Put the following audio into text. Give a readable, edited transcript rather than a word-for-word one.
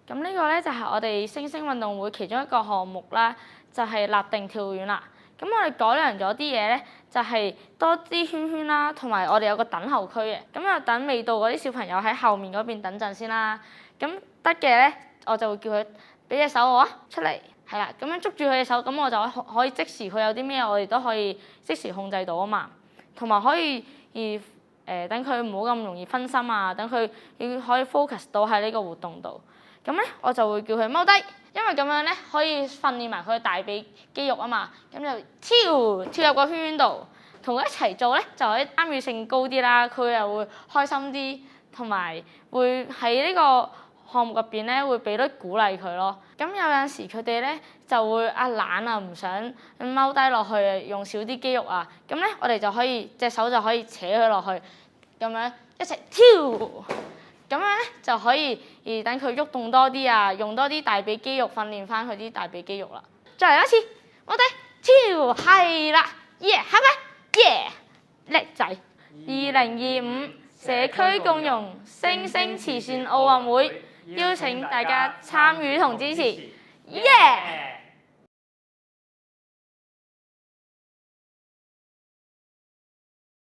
咁呢個咧就係我哋星星運動會其中一個項目啦，就係立定跳遠啦。咁我哋改良咗啲嘢咧，就係多啲圈圈啦，同埋我哋有個等候區嘅。咁又等未到嗰啲小朋友喺後面嗰邊等陣先啦。咁得嘅咧，我就會叫佢俾隻手我啊，出嚟。係啦，咁樣捉住佢隻手，咁我就可以即時佢有啲咩，我哋都可以即時控制到啊嘛。同埋可以等佢唔好咁容易分心啊，等佢可以 focus 到喺呢個活動度。咁咧我就會叫佢踎低，因為咁樣咧可以訓練埋佢嘅大髀肌肉啊嘛。咁就跳入個圈圈度，同佢一齊做咧就可以參與性高啲啦。佢又會開心啲，同埋會喺呢個項目入邊咧會俾啲鼓勵佢咯。咁有陣時佢哋咧就會懶啊，唔想踎低落去，用少啲肌肉啊。咁咧我哋就可以隻手就可以扯佢落去，咁樣一齊跳。咁樣咧就可以等佢喐動多啲啊，用多啲大髀肌肉訓練翻佢啲大髀肌肉啦。再嚟一次，我哋跳係啦，耶，係咪？耶，叻仔！2025社區共融星星慈善奧運會，邀請大家參與同支持，耶！